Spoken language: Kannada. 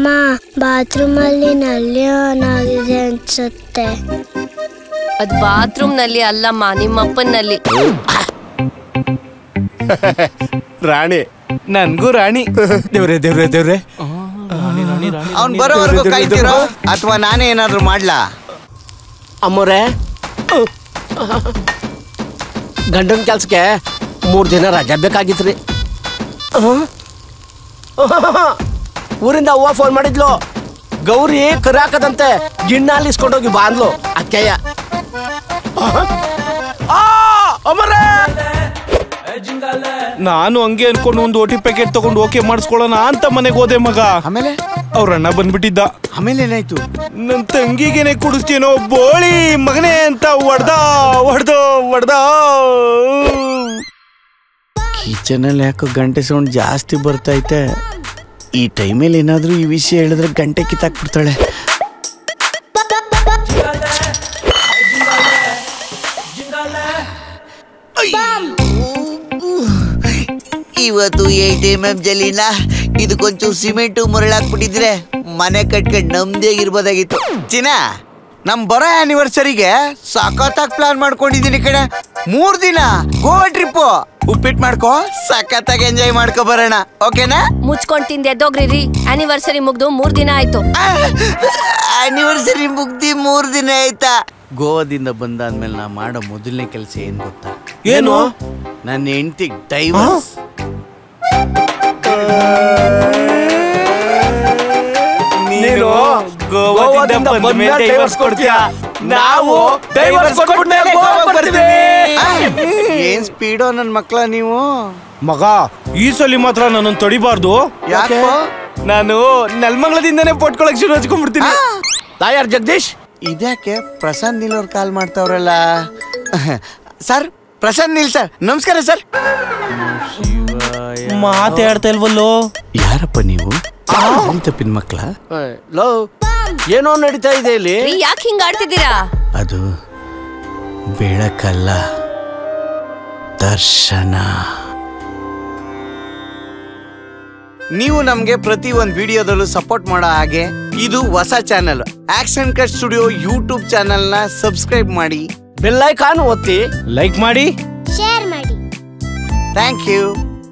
ಅಮ್ಮ ಬಾತ್ರೂಮ್ ಅಲ್ಲಿ ನಲ್ಲಿ ಆನ್ ಆಗಿದೆ ಅನ್ಸುತ್ತೆ. ಅದ್ ಬಾತ್ರೂಮ್ ನಲ್ಲಿ ಅಲ್ಲಮ್ಮ, ನಿಮ್ಮಪ್ಪನಲ್ಲಿ. ರಾಣಿ, ನನ್ಗೂ ರಾಣಿ. ದೇವ್ರೆ ದೇವ್ರೆ ದೇವ್ರೆ. ಅವ್ನ್ ಬರೋವರೆಗೂ ಕಾಯ್ತಿರೋ ಅಥವಾ ನಾನೇ ಏನಾದ್ರು ಮಾಡ್ಲಾ? ಅಮ್ಮೋರೆ, ಗಂಡನ ಕೆಲ್ಸಕ್ಕೆ 3 ದಿನ ರಜೆ ಬೇಕಾಗಿತ್ರಿ. ಊರಿಂದ ಅವ್ವ ಫೋನ್ ಮಾಡಿದ್ಲು, ಗೌರಿ ಕರಾಕದಂತೆ ಗಿಣ್ಣ ಅಲ್ಲಿಸ್ಕೊಂಡೋಗಿ ಬಾಂದ್ಲು ಅಕ್ಕಯ್ಯ. ನಾನು ಹಂಗೆ ಅನ್ಕೊಂಡು ಒಂದು OT ಪ್ಯಾಕೆಟ್ ತಗೊಂಡು ಓಕೆ ಮಾಡಿಸ್ಕೊಳ್ಳೋಣ ಅಂತ ಮನೆಗೆ ಹೋದೆ ಮಗ. ಆಮೇಲೆ ಅವ್ರ ಅಣ್ಣ ಬಂದ್ಬಿಟ್ಟಿದ್ದ. ಆಮೇಲೆ ಏನಾಯ್ತು? ನನ್ ತಂಗಿಗೆನೆ ಕುಡಿಸ್ತೀನೋ ಬೋಳಿ ಮಗನೇ ಅಂತ ಹೊಡ್ದ. ಕಿಚನಲ್ಲಿ ಯಾಕೋ ಗಂಟೆ ಸೌಂಡ್ ಜಾಸ್ತಿ ಬರ್ತೈತೆ. ಈ ಟೈಮಲ್ಲಿ ಏನಾದ್ರೂ ಈ ವಿಷಯ ಹೇಳಿದ್ರೆ ಗಂಟೆ ಕಿತ್ತಾಕ್ಬಿಡ್ತಾಳೆ. ಇವತ್ತು 8mm ಜಲ್ಲಿನ ಇದಕ್ಕೊಂಚೂರು ಸಿಮೆಂಟು ಮರಳಾಕ್ಬಿಟ್ಟಿದ್ರೆ ಮನೆ ಕಟ್ಕೊಂಡು ನಮ್ದೇಗಿರ್ಬೋದಾಗಿತ್ತು. ಚಿನ್ನ, ನಮ್ ಬರೋ ಆನಿವರ್ಸರಿಗೆ ಸಖತ್ತಾಗಿ ಪ್ಲಾನ್ ಮಾಡ್ಕೊಂಡಿದ್ದೀನಿ ಕಡೆ. 3 ದಿನ ಗೋವಾ ಟ್ರಿಪ್ಪು. ಉಪ್ಪಿಟ್ಟು ಮಾಡ್ಕೋ, ಸಖತ್ತಾಗಿ ಎಂಜಾಯ್ ಮಾಡ್ಕೊ ಬರೋಣ. ಓಕೆನಾ? ಮುಚ್ಕೊಂಡ್ ತಿಂದೆ ಎದ್ದೋಗ್ರಿ. ಆನಿವರ್ಸರಿ ಮುಗ್ದು 3 ದಿನ ಆಯ್ತು. ಆನಿವರ್ಸರಿ ಮುಗ್ದಿ 3 ದಿನ ಆಯ್ತಾ? ಗೋವಾದಿಂದ ಬಂದಾದ್ಮೇಲೆ ನಾ ಮಾಡೋ ಮೊದಲನೇ ಕೆಲಸ ಏನ್ ಗೊತ್ತಾ? ಏನು? ನನ್ನ ಹೆಂಡತಿಗೆ ಡೈವರ್ಸ್. ನೀನು ಗೋವಾದಿಂದ ಬಂದ್ಮೇಲೆ ಡೈವರ್ಸ್ ಕೊಡ್ತೀಯಾ? ನಾವು ಡೈವರ್ಸ್ ಕೊಟ್ಬಿಟ್ಮೇಲೆ ಗೋವಾಗೆ ಬರ್ತೀವಿ. ಏನ್ ಸ್ಪೀಡೋ ನನ್ ಮಕ್ಳ ನೀವು. ಮಗ, ಈ ಸಲ ಮಾತ್ರ ನನ್ನನ್ನು ತೊಡಿಬಾರ್ದು. ಯಾಕೆ? ನಾನು ನೆಲ್ಮಂಗ್ಲದಿಂದನೇ ಪಟ್ಕೊಳಕ್ ಶುರು ಹಚ್ಕೊಂಡ್ಬಿಡ್ತೀನಿ. ಲಾಯರ್ ಜಗದೀಶ್, ಇದ್ಯಾಕೆ ಪ್ರಶಾಂತ್ ನೀಲ್ ಅವ್ರು ಕಾಲ್ ಮಾಡ್ತಾವ್ರಲ್ಲ? ಸರ್, ಪ್ರಶಾಂತ್ ನೀಲ್ ಸರ್, ನಮಸ್ಕಾರ ಸರ್. ಮಾತಾಡ್ತಾ ಇಲ್ವಲ್ಲೋ? ಯಾರಪ್ಪ ನೀವು? ತಪ್ಪಿನ ಮಕ್ಳ? ಲೋ, ಏನೋ ನಡೀತಾ ಇದೆ ಇಲ್ಲಿ. ಯಾಕೆ ಹಿಂಗ ಆಡ್ತಿದ್ದೀರಾ? ಅದು ಬೆಳಕಲ್ಲ, ದರ್ಶನ. ನೀವು ನಮ್ಗೆ ಪ್ರತಿ ಒಂದು ವಿಡಿಯೋದಲ್ಲೂ ಸಪೋರ್ಟ್ ಮಾಡೋ ಹಾಗೆ ಇದು ಹೊಸ channel Action Cut Studio YouTube channel ನ ಸಬ್ಸ್ಕ್ರೈಬ್ ಮಾಡಿ, ಬೆಲ್ ಐಕಾನ್ ಒತ್ತಿ, ಲೈಕ್ ಮಾಡಿ, ಶೇರ್ ಮಾಡಿ. Thank you.